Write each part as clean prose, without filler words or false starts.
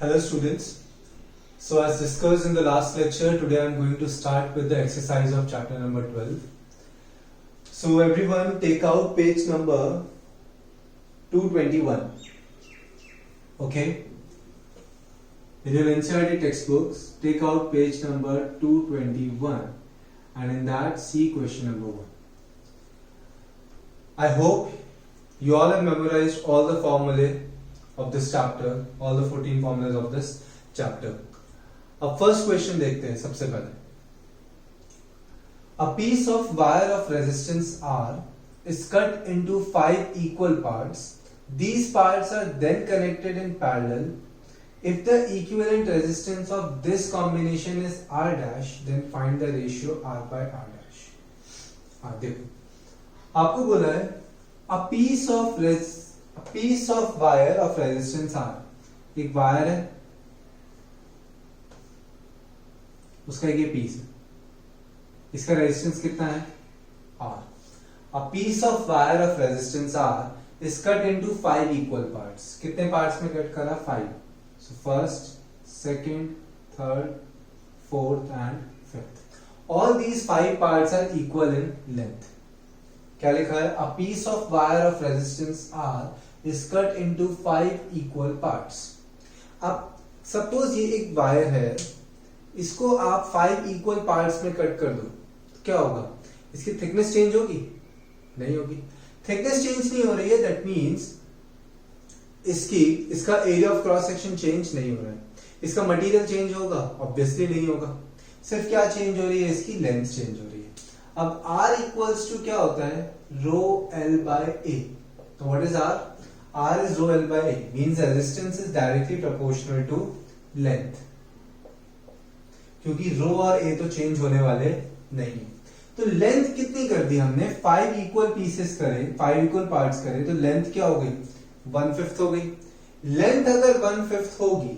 Hello students. So as discussed in the last lecture, today I am going to start with the exercise of chapter number 12. So everyone take out page number 221. Okay. In your NCERT textbooks, take out page number 221 and in that see question number 1. I hope you all have memorized all the formulae of this chapter, all the 14 formulas of this chapter. अब first question देखते हैं सबसे पहले. A piece of wire of resistance R is cut into 5 equal parts. These parts are then connected in parallel. If the equivalent resistance of this combination is R dash, then find the ratio R by R dash. देखो, आपको बोला है a piece of wire of resistance R. एक wire है, उसका एक ये piece है, इसका रेजिस्टेंस कितना है R. A piece of wire of resistance R is cut into 5 equal parts. कितने पार्ट्स में कट करा? 5. So first, second, third, fourth and fifth. All these 5 parts are equal in length. क्या लिखा है? A piece of wire of resistance R is cut into 5 equal parts. अब suppose ये एक wire है, इसको आप 5 इक्वल पार्ट्स में कट कर दो तो क्या होगा? इसकी थिकनेस चेंज होगी? नहीं होगी. थिकनेस चेंज नहीं हो रही है, दैट मींस इसका area of cross section change नहीं हो रहा है. इसका मटेरियल चेंज होगा? ऑब्वियसली नहीं होगा. सिर्फ क्या चेंज हो रही है? इसकी लेंथ चेंज हो रही है. अब R इक्वल्स टू क्या होता है? रो L बाय A. तो what is R? R is rho L by A, means resistance is directly proportional to length. क्योंकि रो और ए तो चेंज होने वाले नहीं. तो लेंथ कितनी कर दी हमने? 5 इक्वल पीसेस करे, 5 इक्वल पार्ट्स करे, तो लेंथ क्या हो गई? 1/5 हो गई. लेंथ अगर 1/5 होगी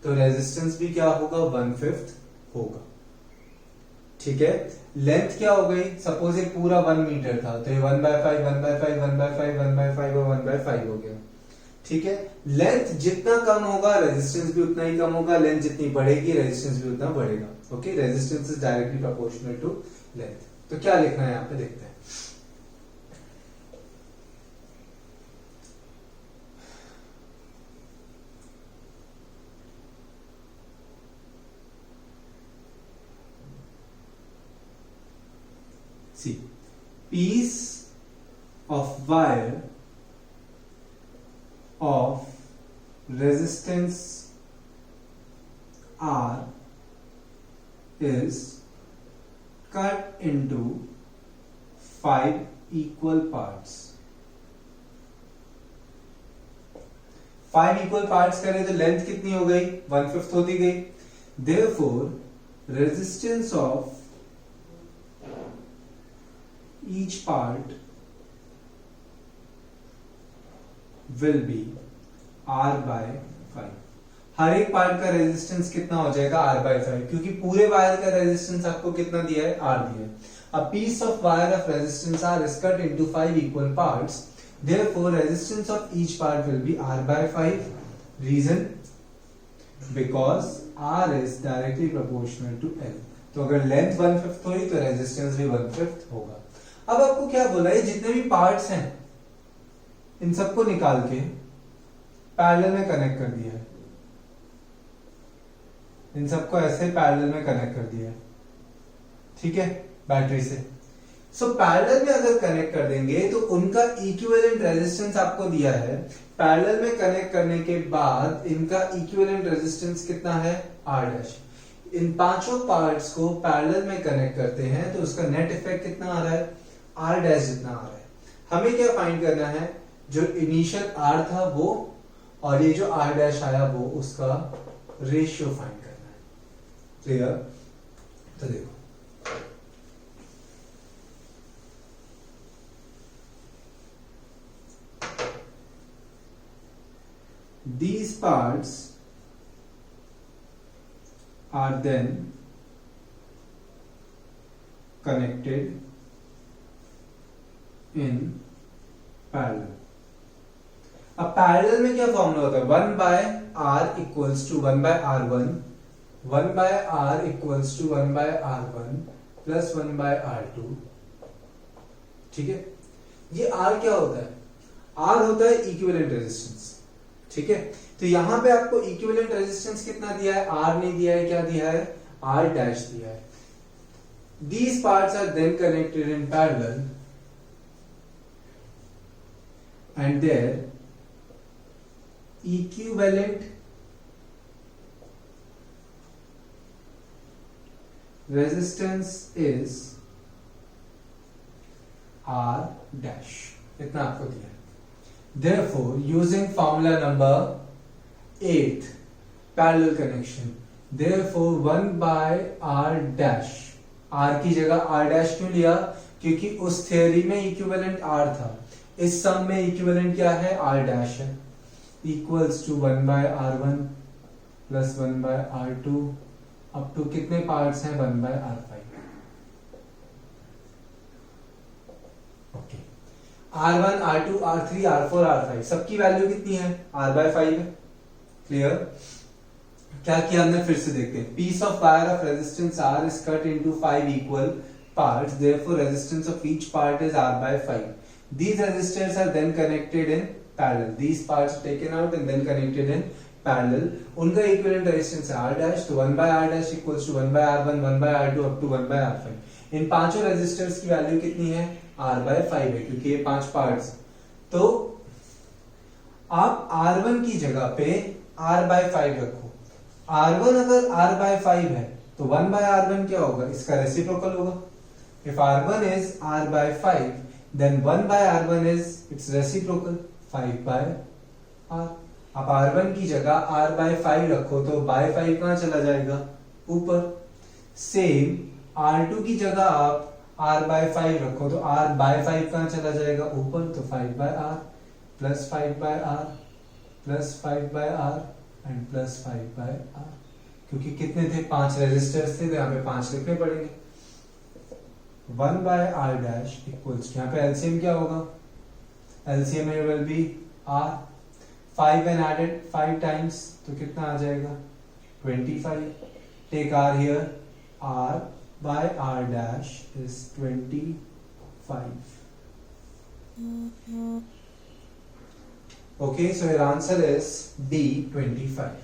तो रेजिस्टेंस भी क्या होगा? 1/5 होगा. ठीक है. लेंथ क्या हो गई? सपोज ये पूरा 1 मीटर था तो ये 1/5 1/5 1/5 1/5 और 1/5 हो गया. ठीक है. लेंथ जितना कम होगा रेजिस्टेंस भी उतना ही कम होगा. लेंथ जितनी बढ़ेगी रेजिस्टेंस भी उतना बढ़ेगा. Okay. Resistance is directly proportional to length. तो क्या लिखना है यहां पे देखते हैं. See, piece of wire of resistance R is cut into 5 equal parts. 5 equal parts करें तो लेंथ कितनी हो गई? 1/5 होती गई. Therefore, resistance of each part will be R by 5. हर एक पार्ट का रेजिस्टेंस कितना हो जाएगा? R by 5. क्योंकि पूरे वायर का रेजिस्टेंस आपको कितना दिया है? R दिया है. A piece of wire of resistance R is cut into 5 equal parts. Therefore, resistance of each part will be R by 5. Reason? Because R is directly proportional to L. तो अगर length 1/5 हुई तो resistance भी 1/5 होगा. अब आपको क्या बोला है? जितने भी पार्ट्स हैं इन सबको निकाल के पैरेलल में कनेक्ट कर दिया है. इन सबको ऐसे पैरेलल में कनेक्ट कर दिया है. ठीक है. बैटरी से. सो पैरेलल में अगर कनेक्ट कर देंगे तो उनका इक्विवेलेंट रेजिस्टेंस आपको दिया है. पैरेलल में कनेक्ट करने के बाद इनका इक्विवेलेंट रेजिस्टेंस कितना है? R dash. इन पांचों पार्ट्स को पैरेलल में कनेक्ट करते हैं तो उसका नेट इफेक्ट कितना आ रहा है? R डैश जितना आ रहा है. हमें क्या फाइंड करना है? जो इनिशियल R था वो और ये जो R डैश आया वो उसका रेशियो फाइंड करना है. क्लियर? तो देखो, these parts are then connected in parallel. अब पैरेलल में क्या फॉर्मूला होता है, 1/r equals to 1/r1, 1/r equals to 1/r1 plus 1/r2। ठीक है, ये r क्या होता है, r होता है इक्विवेलेंट रेजिस्टेंस। ठीक है, तो यहां पे आपको इक्विवेलेंट रेजिस्टेंस कितना दिया है, r नहीं दिया है, क्या दिया है, r डैश दिया है। These parts are then connected in parallel and their equivalent resistance is R dash, इतना आपको दिया है। Therefore, using formula number 8, parallel connection, therefore 1/r dash, r की जगह r डैश क्यों लिया, क्योंकि उस थ्योरी में इक्विवेलेंट r था, इस सम में इक्विवेलेंट क्या है, r डैश है, equals to 1/r1 plus 1/r2 up to कितने पार्ट्स हैं, 1/r5। Okay, r1 r2 r3 r4 r5 सबकी वैल्यू कितनी है, r/5 है। क्लियर, क्या किया हमने, फिर से देखते हैं। Piece of wire of resistance R is cut into 5 equal parts, therefore resistance of each part is R/5. These resistors are then connected in parallel. These parts are taken out and then connected in parallel. उनका equivalent resistance है R dash, तो 1/R dash equals to 1/R1, 1/R2 up to 1/R5। इन पांचों resistors की value कितनी है, R/5 है, क्योंकि ये 5 पार्ट्स। तो आप R1 की जगह पे R/5 रखो। R1 अगर R/5 है तो 1/R1 क्या होगा, इसका रेसिप्रोकल होगा। If R1 is R/5 then 1/R1 is its reciprocal 5/R। आप R1 की जगह R/5 रखो तो बाय 5 कहां चला जाएगा, ऊपर। सेम R2 की जगह आप R/5 रखो तो R/5 कहां चला जाएगा, ऊपर, तो 5/R plus 5/R plus 5/R and plus 5/R। क्योंकि कितने थे, 5 रेजिस्टर्स थे, तो यहाँ पे 5 लिखने पड़ेंगे। 1/R डैश इक्वल्स, यहाँ पे एलसीएम क्या होगा, LCM will be R, 5 and added 5 times, तो कितना आ जाएगा, 25। Take R here, R/R dash is 25। Okay, so your answer is D, 25.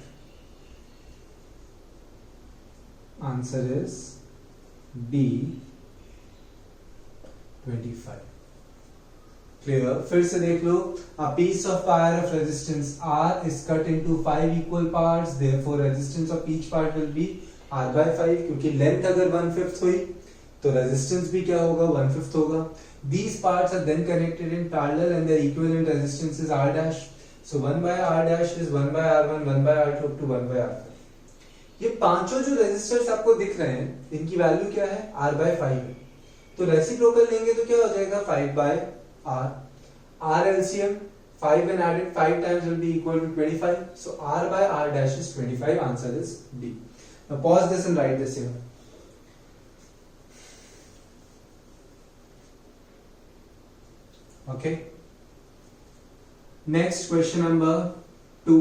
Answer is D, 25. Clear? फिर से देख लो, a piece of wire of resistance R is cut into 5 equal parts, therefore resistance of each part will be R/5, क्योंकि length अगर 1/5 हुई तो resistance भी क्या होगा, 1/5 होगा। These parts are then connected in parallel and their equivalent resistance is R dash. So 1/R dash is 1/R1, 1/R2 up to 1/R5। ये पांचों जो रेजिस्टर्स आपको दिख रहे हैं, इनकी वैल्यू क्या है, R/5 है। तो रेसिप्रोकल लेंगे तो क्या हो जाएगा, 5/R। R LCM 5 and added 5 times will be equal to 25. So R/R dash is 25. Answer is D. Now pause this and write this here. Okay. Next, question number 2.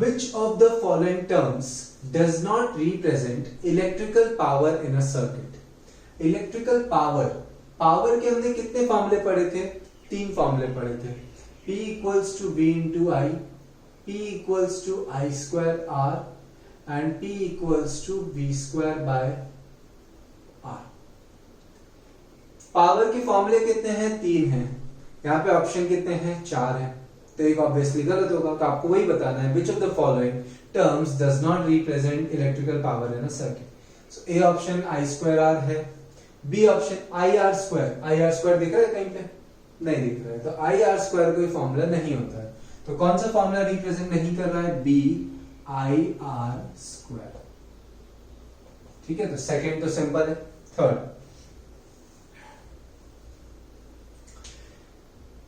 Which of the following terms does not represent electrical power in a circuit? Electrical power, power के हमने कितने फॉर्मूले पढ़े थे, 3 फॉर्मूले पढ़े थे। P equals to V into I, P equals to I square R and P equals to V square by R। Power के फॉर्मूले कितने हैं, 3 हैं। यहाँ पे ऑप्शन कितने हैं, 4 हैं, तो एक ऑब्वियसली गलत होगा। तो आपको वही बताना है, which of the following terms does not represent electrical power in a circuit? So A option I square R है, B ऑप्शन IR स्क्वायर दिख रहा है कहीं पे, नहीं दिख रहा है, तो IR स्क्वायर कोई फॉर्मूला नहीं होता है। तो कौन सा फॉर्मूला रिप्रेजेंट नहीं कर रहा है, B IR स्क्वायर। ठीक है, तो सेकंड तो सिंपल है। Third,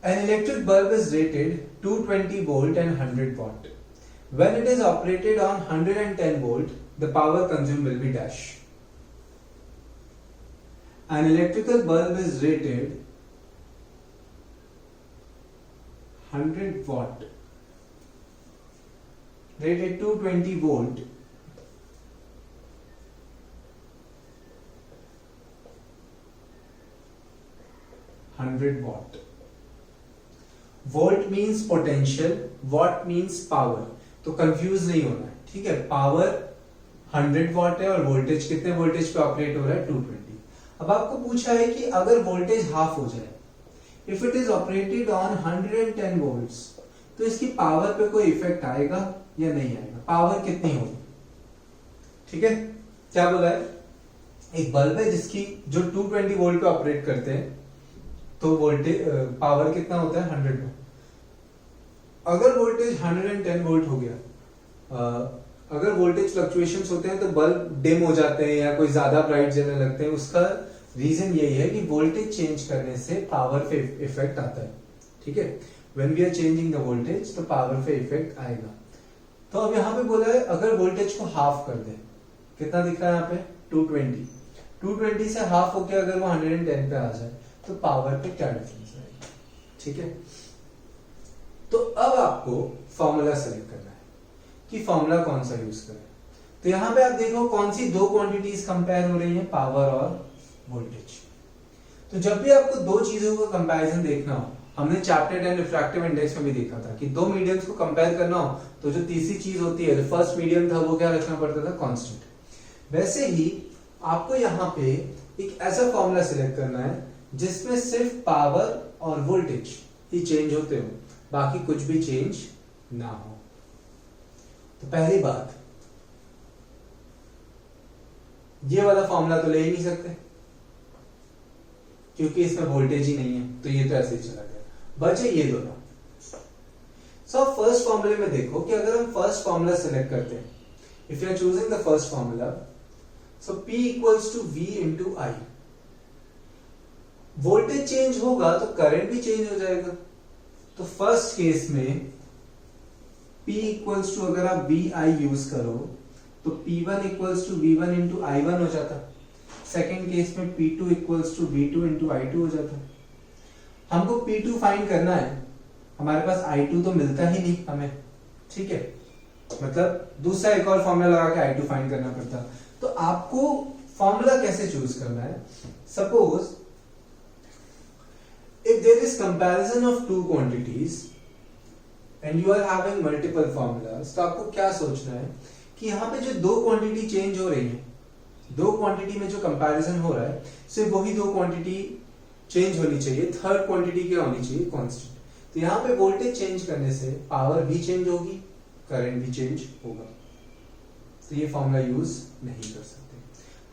An electric bulb is rated 220 volt and 100 watt. When it is operated on 110 volt, the power consumed will be dash. An electrical bulb is rated 100 watt, rated 220 volt, watt. Volt means potential, what means power, तो confuse नहीं होना है, ठीक है। Power 100 what है और voltage कितने voltage पे ऑपरेट हो रहा है 220। अब आपको पूछा है कि अगर वोल्टेज हाफ हो जाए, if it is operated on 110 volts, तो इसकी पावर पे कोई इफेक्ट आएगा या नहीं आएगा, पावर कितनी होगी, ठीक है। क्या बोला है, एक बल्ब है जिसकी जो 220 वोल्ट पे ऑपरेट करते हैं, तो वोल्टेज पावर कितना होता है 100 वोल्ट। अगर वोल्टेज 110 वोल्ट हो गया, अगर वोल्टेज फ्लक्चुएशंस होते हैं तो बल्ब डिम हो जाते हैं या कोई ज्यादा ब्राइट जलने लगते हैं, उसका रीजन यही है कि वोल्टेज चेंज करने से पावर पे इफेक्ट आता है, ठीक है। When we are changing the voltage तो पावर पे इफेक्ट आएगा। तो अब यहाँ पे बोला है अगर वोल्टेज को हाफ कर दे, कितना दिख रहा है यहाँ पे 220 से हाफ होके अगर वो 110 पे आ जाए तो पावर पे क्या डिफरेंस आएगा, ठीक है। तो अब आपको फॉर्मूला सेलेक्ट करना है कि फॉर्मूला कौन सा यूज करें। तो यहां पे आप देखो कौन सी दो क्वांटिटीज कंपेयर हो रही हैं, पावर और वोल्टेज। तो जब भी आपको दो चीजों का कंपैरिजन देखना हो, हमने चैप्टर 10 रिफ्रैक्टिव इंडेक्स में भी देखा था कि दो मीडियम्स को कंपेयर करना हो तो जो तीसरी चीज होती है, जो फर्स्ट मीडियम था, वो क्या रखना पड़ता था, कांस्टेंट। वैसे ही आपको यहाँ पे एक ऐसा फॉर्मूला सिलेक्ट करना है जिसमें सिर्फ पावर और वोल्टेज ही चेंज होते हो, बाकी कुछ भी चेंज ना हो। तो पहली बात, ये वाला फॉर्मूला तो ले ही नहीं सकते क्योंकि इसमें वोल्टेज ही नहीं है, तो ये तो ऐसे ही चला गया, बचे ये दोनों। सो फर्स्ट फॉर्मूले में देखो कि अगर हम फर्स्ट फॉर्मूला सिलेक्ट करते हैं, if you are choosing the first formula, so P equals to V into I. Voltage change होगा तो करंट भी चेंज हो जाएगा। तो फर्स्ट केस में P इक्वल्स टू, अगर आप VI यूज करो तो P1 equals to V1 into I1 हो जाता। सेकेंड केस में P2 equals to V2 into I2 हो जाता। हमको P2 फाइंड करना है, हमारे पास I2 तो मिलता ही नहीं हमें, ठीक है, मतलब दूसरा एक और फॉर्मूला लगा के I2 फाइंड करना पड़ता। तो आपको फॉर्मूला कैसे चूज करना है, suppose if there is comparison of two quantities and you are having multiple formulas, तो आपको क्या सोचना है कि यहाँ पे जो दो क्वांटिटी चेंज हो रही है, दो क्वांटिटी में जो कंपैरिजन हो रहा है, सिर्फ वही दो क्वांटिटी चेंज होनी चाहिए, थर्ड क्वांटिटी क्या होनी चाहिए, कांस्टेंट। तो यहाँ पे वोल्टेज चेंज करने से पावर भी चेंज होगी, करंट भी चेंज होगा, तो ये फॉर्मूला यूज नहीं कर सकते।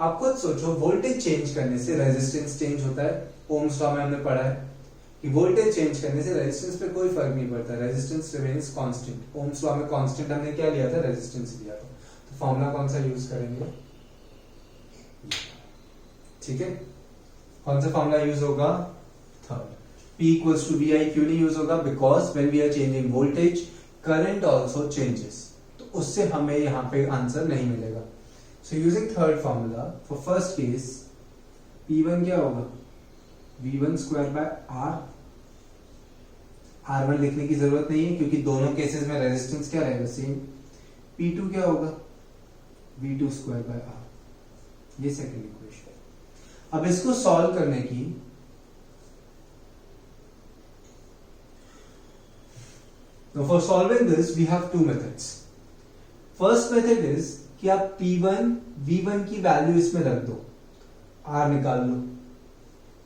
आप खुद सोचो, वोल्टेज चेंज करने से रेजिस्टेंस चेंज होता है, ओम्स लॉ में हमने पढ़ा है कि वोल्टेज चेंज करने से रेजिस्टेंस पे कोई फर्क नहीं पड़ता, resistance remains constant. Ohm's law में कांस्टेंट हमने क्या लिया था, रेजिस्टेंस लिया था। तो फॉर्मूला कौन सा यूज करेंगे, ठीक है। कौन सा फॉर्मूला यूज होगा, third. P equals to VI क्यों नहीं यूज होगा, because when we are changing voltage current also changes, तो उससे हमें यहाँ पे आंसर नहीं मिलेगा। So using third formula for first case, P1 क्या होगा, V1 square by R। R1 लिखने की जरूरत नहीं है क्योंकि दोनों केसेस में रेजिस्टेंस क्या रहेगा, सेम। P2 क्या होगा, V2 स्क्वायर बाय R। ये सेकंड इक्वेशन। अब इसको सॉल्व करने की, now for solving this we have two methods. First method is कि आप P1 V1 की वैल्यू इसमें रख दो, R निकाल लो,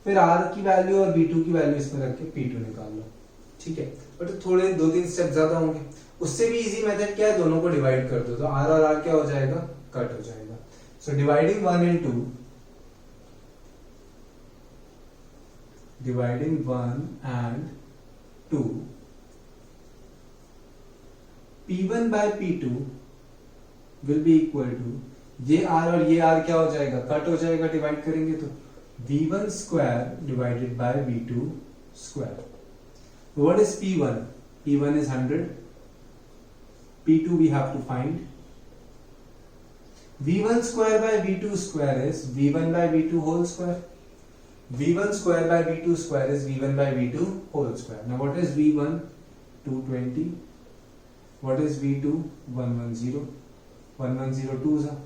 फिर R की वैल्यू और V2 की वैल्यू इसमें रख के P2 निकाल लो, ठीक है। बट थोड़े 2-3 स्टेप ज्यादा होंगे। उससे भी इजी मेथड क्या है, दोनों को डिवाइड कर दो, तो R और R क्या हो जाएगा, कट हो जाएगा। So dividing 1 and 2, dividing 1 and 2, P1 by P2 will be equal to, ये R और ये R क्या हो जाएगा, कट हो जाएगा डिवाइड करेंगे तो V1 square divided bye V2 square. What is P1? P1 is 100. P2 we have to find. V1 square by V2 square is V1 by V2 whole square. V1 square by V2 square is V1 by V2 whole square. Now what is V1? 220. What is V2? 110. 110 2s are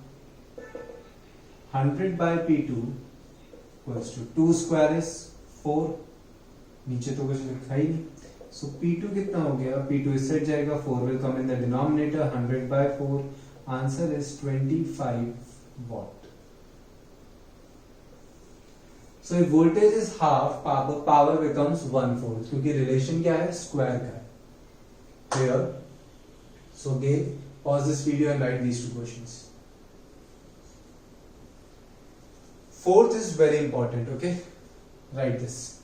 100 by P2 equals to 2 square is 4. नीचे तो कुछ लिखा ही नहीं. So P2 कितना हो गया? P2 इस side जाएगा, 4 will come in the denominator. 100 by 4. Answer is 25 watt. So if voltage is half, power becomes 1/4 क्योंकि relation क्या है? Square का है. Clear? So again, pause this video and write these two questions. Fourth is very important. Okay, write this.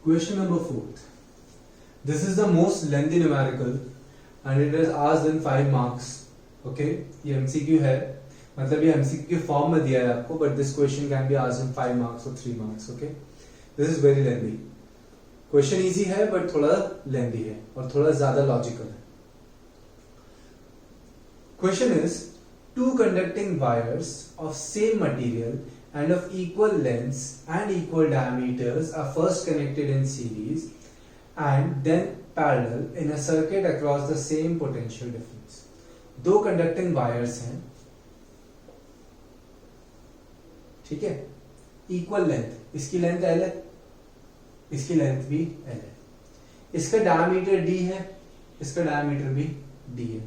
Question number 4. This is the most lengthy numerical and it is asked in 5 marks. Okay, ये MCQ है, मतलब ये MCQ के form में दिया है आपको, but this question can be asked in 5 marks or 3 marks. Okay, this is very lengthy. Question easy है but थोड़ा lengthy है और थोड़ा ज्यादा logical है. Question is, two conducting wires of same material and of equal lengths and equal diameters are first connected in series and then parallel in a circuit across the same potential difference. दो conducting wires हैं, ठीक है, equal length, इसकी length L है, इसकी length भी L है, इसका diameter D है, इसका diameter भी D है,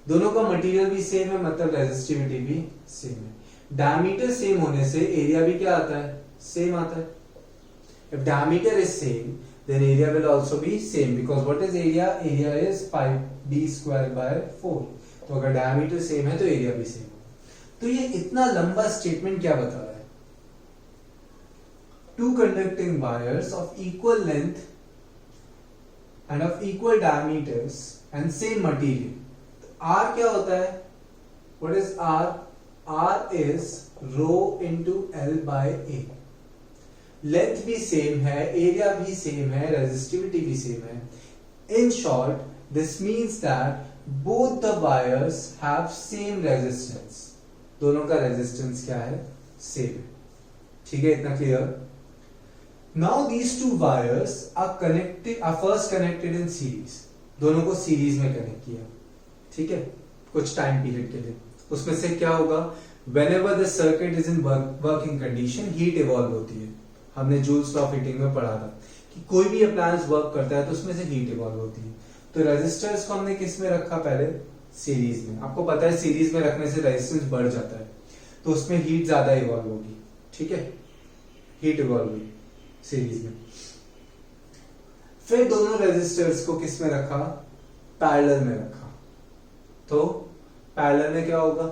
दोनों का मटेरियल भी सेम है, मतलब रेजिस्टिविटी भी सेम है. डायमीटर सेम होने से एरिया भी क्या आता है? सेम आता है. If diameter is same then area will also be same because what is area? Area is 5d²/4. तो अगर डायमीटर सेम है तो एरिया भी सेम होगा. तो ये इतना लंबा स्टेटमेंट क्या बता रहा है? Two conducting wires of equal length and of equal diameters and same material. R क्या होता है? What is R? R is rho into L by A. Length भी सेम है, एरिया भी सेम है, रेजिस्टिविटी भी सेम है. In short, this means that both the wires have same resistance. दोनों का रेजिस्टेंस क्या है? सेम है. ठीक है, इतना clear? Now these two wires are first connected in series. दोनों को सीरीज में कनेक्ट किया, ठीक है, कुछ टाइम पीरियड के लिए. उसमें से क्या होगा? Whenever the circuit is in working condition, heat evolve होती है. हमने जूल्स लॉ ऑफ हीटिंग में पढ़ा था कि कोई भी अप्लायंस वर्क करता है तो उसमें से हीट इवॉल्व होती है. तो रेजिस्टर्स को हमने किस में रखा? पहले सीरीज में. आपको पता है सीरीज में रखने से रेजिस्टेंस बढ़ जाता है, तो उसमें हीट ज्यादा इवॉल्व होगी. ठीक है, हीट इवॉल्व हुई सीरीज में. फिर दोनों रेजिस्टर्स को किस में रखा? पैरेलल में रखा. तो पैरेलल में क्या होगा?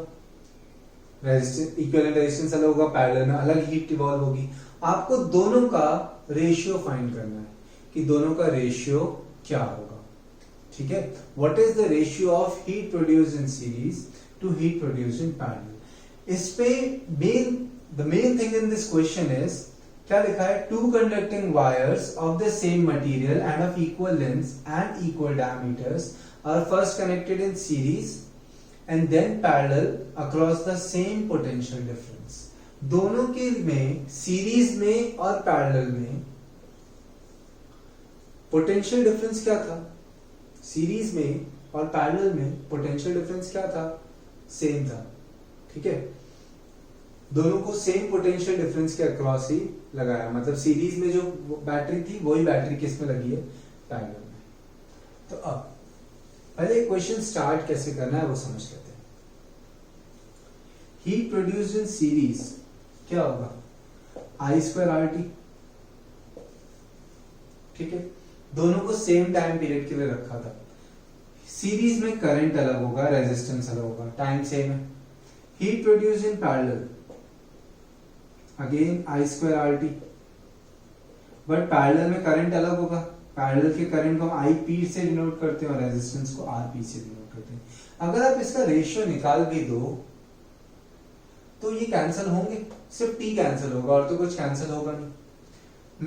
रेजिस्टेंस, इक्विवेलेंट रेजिस्टेंस अलग होगा, पैरेलल में अलग हीट इवॉल्व होगी. आपको दोनों का रेशियो फाइंड करना है कि दोनों का रेशियो क्या होगा. ठीक है, what is the ratio of heat produced in series to heat produced in parallel. इस पे the main thing in this question is, क्या लिखा है? Two conducting wires of the same material and of equal lengths and equal diameters are first connected in series and then parallel across the same potential difference. दोनों के में, series में और parallel में potential difference क्या था? Series में और पैरेलल में पोटेंशियल डिफरेंस क्या था? सेम था. ठीक है, दोनों को सेम पोटेंशियल डिफरेंस के अक्रॉस ही लगाया, मतलब सीरीज में जो बैटरी थी वही बैटरी किस में लगी है? पैरेलल में. तो अब पहले क्वेश्चन स्टार्ट कैसे करना है वो समझ लेते हैं. हीट प्रोड्यूस्ड इन सीरीज क्या होगा? I²RT. ठीक है, दोनों को सेम टाइम पीरियड के लिए रखा था. सीरीज में करंट अलग होगा, रेजिस्टेंस अलग होगा, टाइम सेम है। Heat produce in parallel, again I square R T, but parallel में करंट अलग होगा। पैरेलल के करंट को हम आई पी से डिनोट करते हैं और रेजिस्टेंस को आर पी से डिनोट करते हैं। अगर आप इसका रेशियो निकाल भी दो तो ये कैंसिल होंगे, सिर्फ टी कैंसिल होगा और तो कुछ कैंसिल होगा नहीं।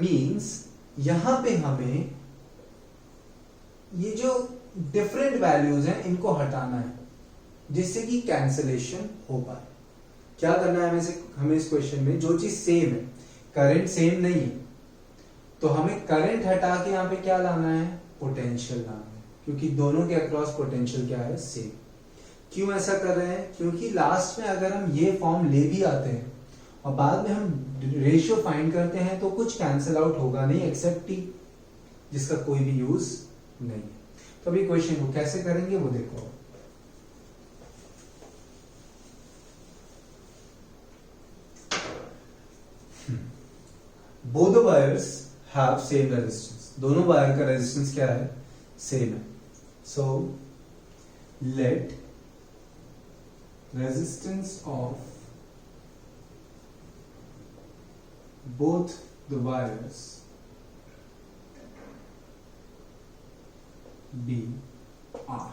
मींस यहां पे हमें ये जो डिफरेंट वैल्यूज हैं इनको हटाना है जिससे कि कैंसिलेशन हो पाए। क्या करना है हमें इस क्वेश्चन में, जो चीज सेम है, करंट सेम नहीं है, तो हमें करंट हटा के यहाँ पे क्या लाना है, पोटेंशियल लाना है, क्योंकि दोनों के अक्रॉस पोटेंशियल क्या है, सेम। क्यों ऐसा कर रहे हैं, क्योंकि लास्ट में अगर हम ये फॉर्म ले भी आते हैं और बाद में हम रेशियो फाइंड करते हैं तो कुछ कैंसिल आउट होगा नहीं एक्सेप्ट टी, जिसका कोई भी यूज नहीं है। तो अभी क्वेश्चन को कैसे करेंगे वो देखो। Both the wires have same resistance, दोनों वायर का रेजिस्टेंस क्या है, सेम है। So let resistance of both the wires be R.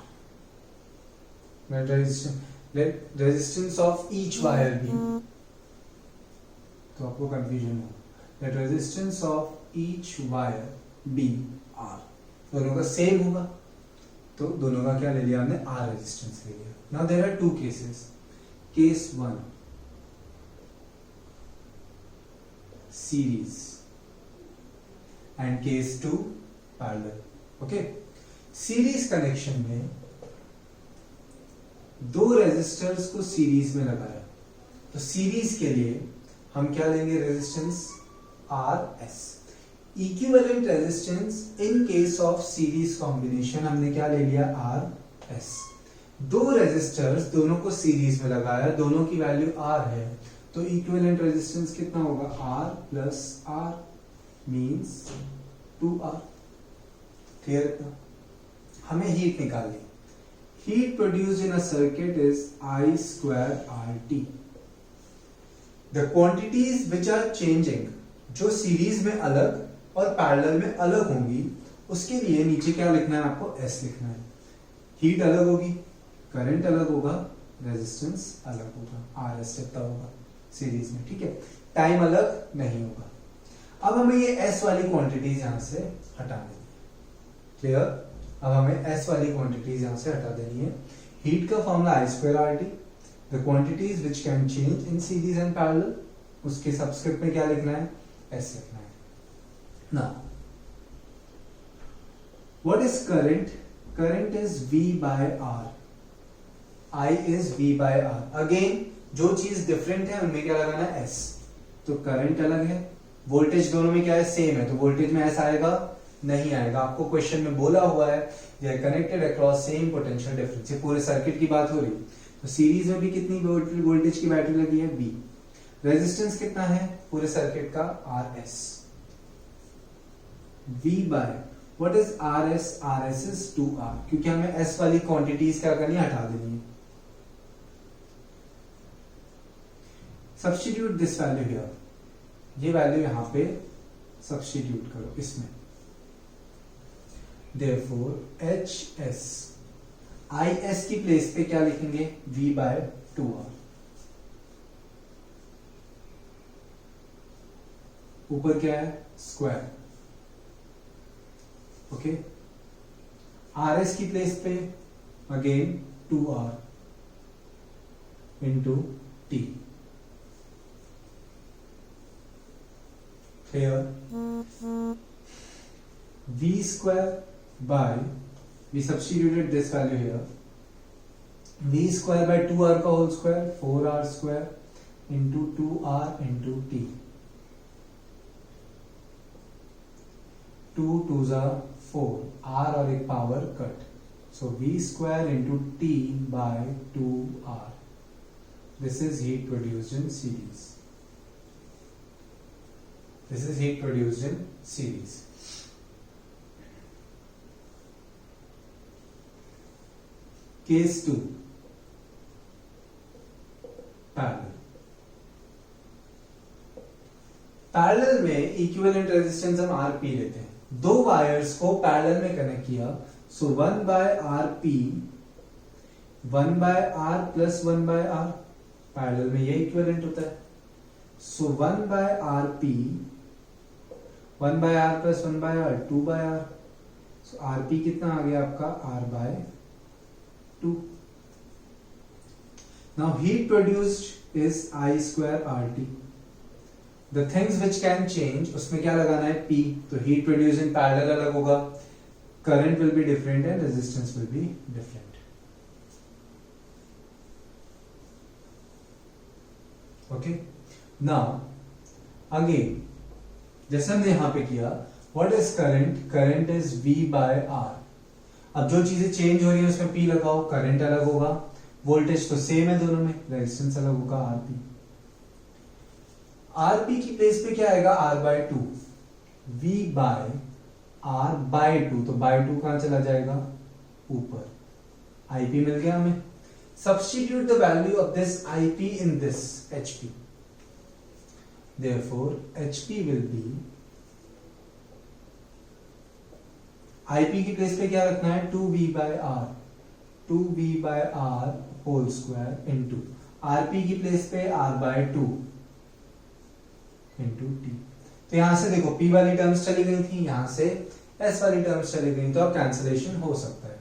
Let resistance of each wire be, तो आपको कंफ्यूजन हो, let resistance of each wire be R, दोनों का सेम होगा तो दोनों का क्या ले लिया हमने, R रेजिस्टेंस ले लिया। Now there are two cases. Case 1 series and case 2 parallel. Okay, series connection में दो रेजिस्टर्स को सीरीज में लगाया, तो सीरीज के लिए हम क्या लेंगे, resistance R S. Equivalent resistance in case of series combination हमने क्या ले लिया, आर एस। दो रेजिस्टर्स दोनों को सीरीज में लगाया, दोनों की वैल्यू आर है, तो इक्विवेलेंट रेजिस्टेंस कितना होगा, R plus R means 2R। Clear. हमें हीट निकालनी, heat produced in a circuit is I square RT। The quantities which are changing, जो सीरीज में अलग और पैरेलल में अलग होंगी, उसके लिए नीचे क्या लिखना है आपको, S लिखना है। हीट अलग होगी, करंट अलग होगा, रेजिस्टेंस अलग होगा, आर एस कितना होगा सीरीज में, ठीक है। टाइम अलग नहीं होगा। अब हमें ये एस वाली क्वांटिटीज यहां से हटा देनी है। क्लियर। अब हमें एस वाली क्वांटिटीज यहां से हटा देनी है। हीट का formula I square R T, the quantities which can change in series and parallel, उसके सबस्क्रिप्ट में क्या लिखना है, एस लिखना है। Now what is current, current is V by R, I is V by R। Again जो चीज different है उनमें क्या लगाना है, S। तो करंट अलग है, वोल्टेज दोनों में क्या है, सेम है, तो वोल्टेज में S आएगा नहीं आएगा। आपको क्वेश्चन में बोला हुआ है they are connected across same potential difference, ये पूरे सर्किट की बात हो रही है। तो सीरीज में भी कितनी वोल्टेज की बैटरी लगी है, B। रेजिस्टेंस कितना है पूरे सर्किट का, RS। V by what is RS, RS is 2R, क्योंकि हमें S वाली क्वांटिटीज क्या करनी है, हटा देनी है। सब्स्टिट्यूट दिस वैल्यू हियर, ये वैल्यू यहां पे सब्स्टिट्यूट करो इसमें। देयरफॉर HS, IS की प्लेस पे क्या लिखेंगे, V by 2R। ऊपर क्या है, स्क्वायर, ओके। RS की प्लेस पे again 2R into T। Clear. V square by, we substituted this value here, V square by 2R का whole square, 4R square into 2R into T। 2 2s are 4, R और एक power cut, so V square into T by 2R। This is heat produced in series. This is heat produced in series. Case 2 parallel में equivalent resistance हम RP लेते हैं, दो wires को parallel में connect किया, सो 1/Rp 1/R plus 1/R, parallel में ये इक्विवेलेंट होता है, सो 1/Rp 1/R plus 1/R 2/R, सो Rp कितना आ गया आपका R/2. Now heat produced is I square RT. The things which can change, उसमें क्या लगाना है P, तो heat produced in parallel अलग होगा, current will be different and resistance will be different. Okay, now again जैसे हमने यहां पे किया, what is current? Current is V/R. अब जो चीजें चेंज हो रही है उसमें P लगाओ, करंट अलग होगा, वोल्टेज तो सेम है दोनों में, रेजिस्टेंस अलग होगा Rp. Rp की प्लेस पे क्या आएगा R/2, V/R/2, तो बाय 2 कहां चला जाएगा ऊपर, Ip मिल गया हमें. Substitute the value of this Ip in this Hp. Therefore Hp will be, Ip की प्लेस पे क्या रखना है 2V/R, 2V/R whole square into Rp की प्लेस पे R/2 इंटू T. तो यहां से देखो P वाली टर्म्स चली गई थी, यहां से S वाली टर्म्स चली गई, तो अब कैंसिलेशन हो सकता है.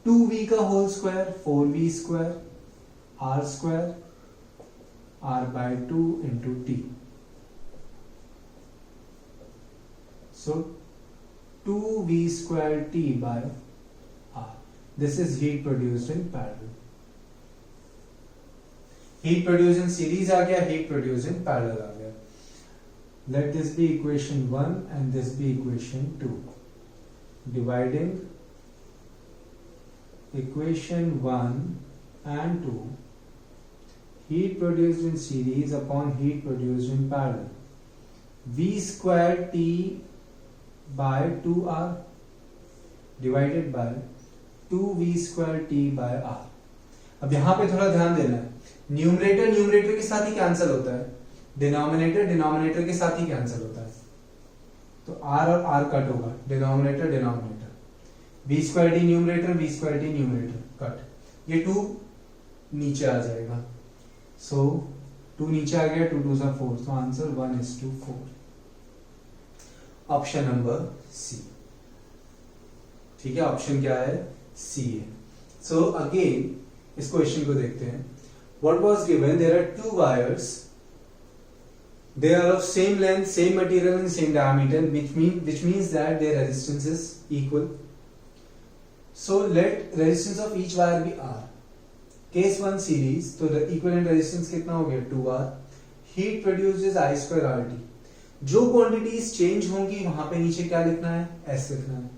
2V का whole square 4V square R square R/2 into T. So 2V square T by R. This is heat produced in parallel. Heat produced in series आ गया, heat produced in parallel आ गया. Let this be equation 1 and this be equation 2. Dividing equation 1 and 2, heat produced in series upon heat produced in parallel. V square T by 2R divided by 2V square T by R. अब यहां पे थोड़ा ध्यान देना है, numerator numerator के साथ ही cancel होता है, डिनोमिनेटर डिनोमिनेटर के साथ ही कैंसिल होता है, तो R और R कट होगा, denominator denominator, V square T numerator V square T numerator cut, ये 2 नीचे आ जाएगा, सो 2 नीचे आ गया, 2 2 सा 4, so answer 1:4. Option number C. ठीक है, ऑप्शन क्या है सी है. सो अगेन इस क्वेश्चन को देखते हैं. What was given, there are 2 wires, they are of same length, same material and same diameter, which means that their resistance is equal. So let resistance of each wire be R. Case 1 series, तो equivalent resistance कितना हो गया 2R. Heat produced is I square RT. जो quantities change होंगी वहां पे नीचे क्या लिखना है S लिखना है.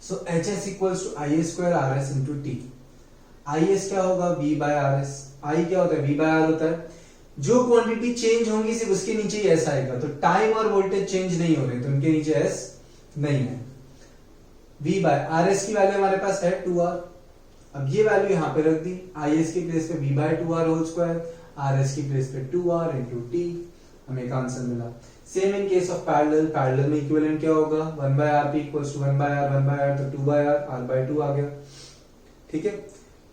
So HS equals to IA square RS into T. IS क्या होगा V/RS. I क्या होता है V/R होता है. जो क्वांटिटी चेंज होंगी सिर्फ उसके नीचे ही S आएगा, तो टाइम और वोल्टेज चेंज नहीं हो रहे तो उनके नीचे S नहीं है. V/RS की वैल्यू हमारे पास है 2R. अब ये वैल्यू यहां पे रख दी, IS की प्लेस पे V/2R होल स्क्वायर, RS की प्लेस पे 2R इंटू T. हमें एक आंसर मिला. Same in case of parallel, parallel में इक्विवेलेंट क्या होगा 1/Rp equals to 1/R 1/R, तो 2/R R/2 आ गया. ठीक है,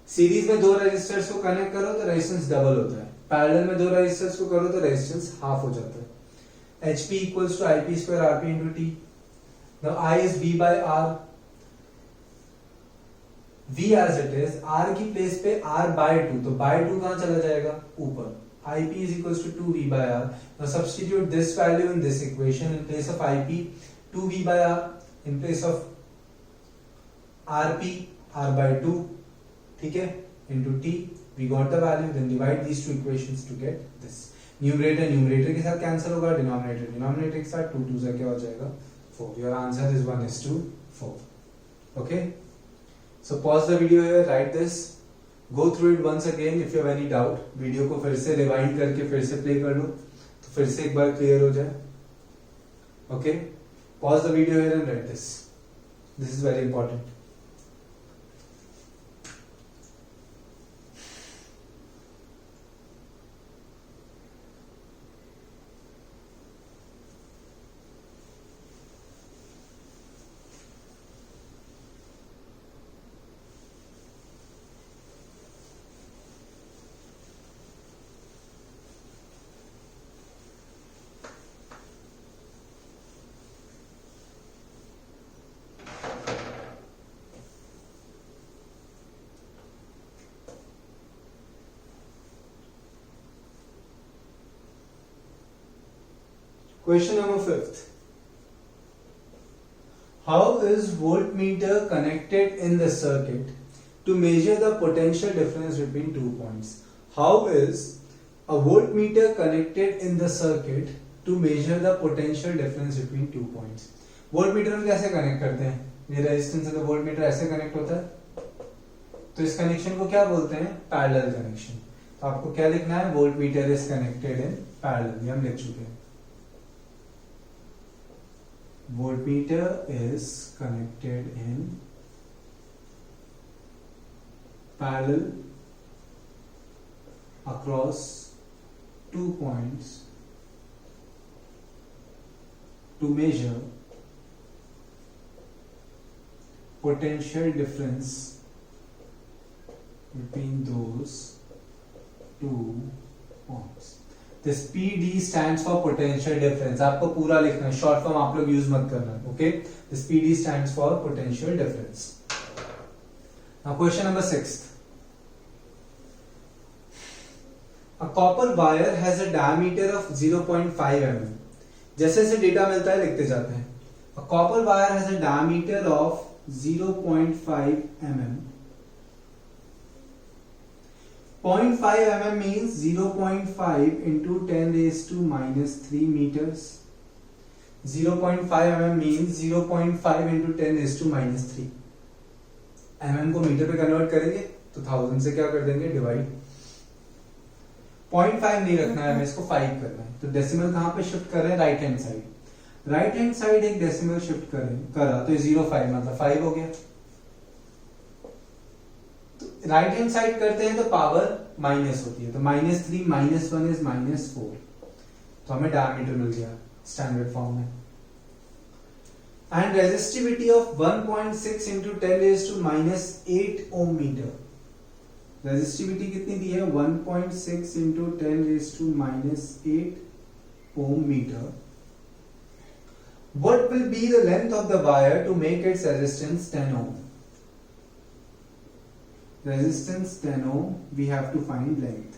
सीरीज में दो रेजिस्टर्स को कनेक्ट करो तो रेजिस्टेंस डबल होता है, पैरेलल में दो रेजिस्टर्स को करो तो रेजिस्टेंस हाफ हो जाता है. HP equals to IP square RP into T. Now I is V/R. V as it is, R की प्लेस पे R/2, तो by 2 कहां चला जाएगा ऊपर. Ip is equals to 2V/R. Now substitute this value in this equation. In place of Ip, 2V/R. In place of Rp, R/2. ठीक है, into T. We got the value. Then divide these two equations to get this. Numerator numerator के साथ cancel होगा, denominator denominator के साथ 2 2 से क्या हो जाएगा 4. Your answer is 1:4. Okay. So pause the video here. Write this. Go through it once again. If you have any doubt, video को फिर से रिवाइंड करके फिर से प्ले कर लो तो फिर से एक बार क्लियर हो जाए. Okay, pause the video here and right this. This is very important. Question number 5th. How is voltmeter connected in the circuit to measure the potential difference between 2 points? How is a voltmeter connected in the circuit to measure the potential difference between 2 points? Voltmeter हम कैसे connect करते हैं? ये resistance है तो voltmeter ऐसे connect होता है, तो इस कनेक्शन को क्या बोलते हैं? Parallel connection. तो आपको क्या लिखना है? Voltmeter is connected in parallel, ये हम लिख चुके हैं। Voltmeter is connected in parallel across 2 points to measure potential difference between those 2 points. This PD stands for potential difference. आपको पूरा लिखना है, शॉर्ट फॉर्म आप लोग यूज मत करना, okay? This PD stands for potential difference. Now question number 6. A copper wire has a diameter of 0.5 mm. जैसे जैसे डेटा मिलता है लिखते जाते हैं। A copper wire has a diameter of 0.5 mm. 0.5 mm means 0.5 into 10 raised to minus 3 meters. 0.5 mm means 0.5 into 10 raised to minus 3. mm को metre पे convert करेंगे तो 1000 से क्या कर देंगे? डिवाइड। 0.5 नहीं रखना है, हमें इसको 5 करना है, तो डेसिमल कहां पे शिफ्ट कर रहे हैं? Right hand side. Right hand side एक डेसिमल शिफ्ट करा तो 0.5 मतलब 5 हो गया। तो राइट हैंड साइड करते हैं तो पावर माइनस होती है, तो -3 - 1 इज -4, तो हमें डायमीटर मिल गया स्टैंडर्ड फॉर्म में। And resistivity of 1.6 into 10 raised to -8 ohm metre. Resistivity कितनी दी है? 1.6 into 10 raised to -8 ohm meter. What will be the length of the wire to make its resistance 10 ohm? Resistance 10 ohm, we have to find length.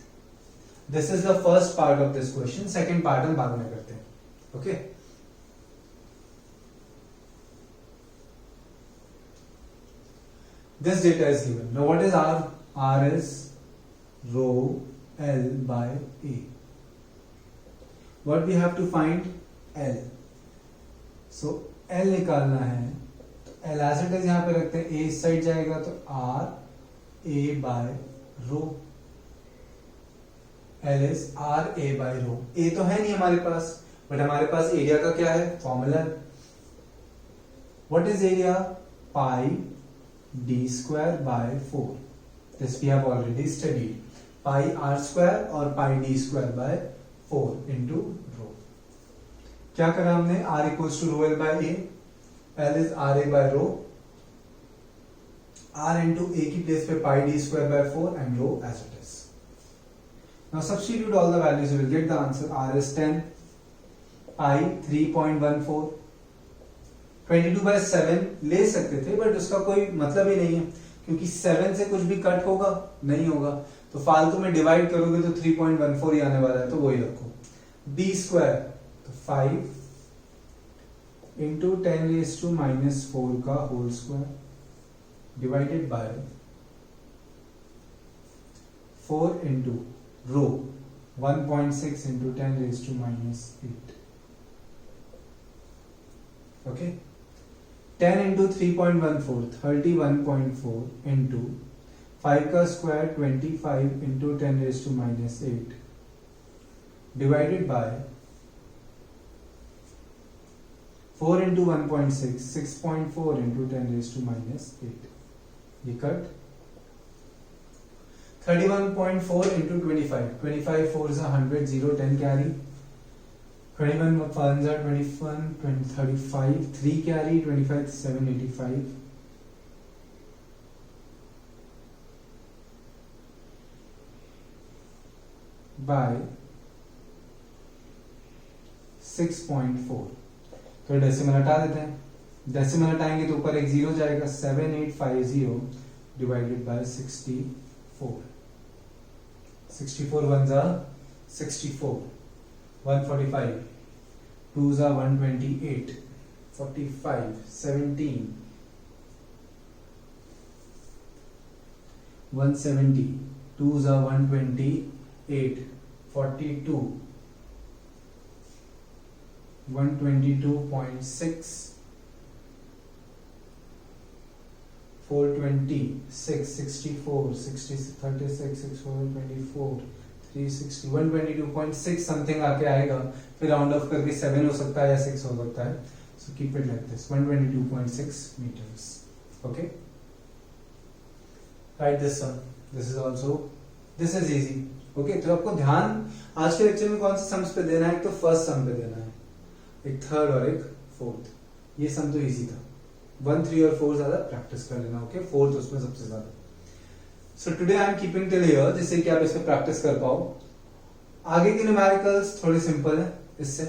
This is the first part of this question. Second part हम बाद में करते हैं, okay? This data is given. Now what is R? R is rho L by A. What we have to find? L. So L निकालना है, तो L as it is यहां पे रखते हैं, A इस साइड जाएगा तो R A by rho. L is R A by rho. A तो है नहीं हमारे पास, बट हमारे पास एरिया का क्या है? Formula. What is area? Pi d square by 4. This we have already studied. Pi r square और pi d square by 4 into rho. क्या करा हमने? R equals to rho L by A. L is R A by rho. R into A की place पे pi d square by 4 and rho as it is. Now substitute all the values, you will get the answer. R is 10. Pi 3.14. 22 by 7 ले सकते थे, but उसका कोई मतलब ही नहीं है, क्योंकि 7 से कुछ भी कट होगा नहीं होगा, तो फालतू में डिवाइड करोगे तो 3.14 ही आने वाला है, तो वही रखो। d स्क्वायर तो 5 into 10 raised to -4 का whole square divided by 4 into rho 1.6 into 10 raised to -8. Okay, 10 into 3.14 31.4 into 5 का square 25 into 10 raised to -8 divided by 4 into 1.6 6.4 into 10 raised to -8. ये cut 31.4 into 25 25 4 is 100 0 10 carry 21 1s are 21 20 35 3 carry 25 785 by 6.4। तो decimal हटा देते हैं, decimal हटाएंगे तो ऊपर एक जीरो जाएगा, 7850 divided by 64 64 1s are 64 145 2s are 128, 45, 17, 170, 2s are 128, 42, 122.6, 426, 64, 60, 36, 64, 24, 360, 122.6 something आके आएगा, फिर राउंड ऑफ करके 7 हो सकता है या 6 हो सकता है. So keep it like this, 122.6 meters. Okay, write this one. This is easy. Okay, तो आपको ध्यान आज के लेक्चर में कौन से सम्स पे देना है? एक तो फर्स्ट सम पे देना है, एक थर्ड और एक फोर्थ. ये सम तो इजी था. 1, 3 और 4 ज्यादा प्रैक्टिस कर लेना. ओके, फोर्थ उसमें सबसे ज्यादा. So today I am keeping till here, जिससे कि आप इस पे प्रैक्टिस कर पाओ. आगे के न्यूमेरिकल्स थोड़े सिंपल है इससे,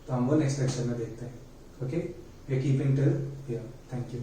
तो हम वो नेक्स्ट लेक्चर में देखते हैं. Okay, we are keeping till here. Thank you.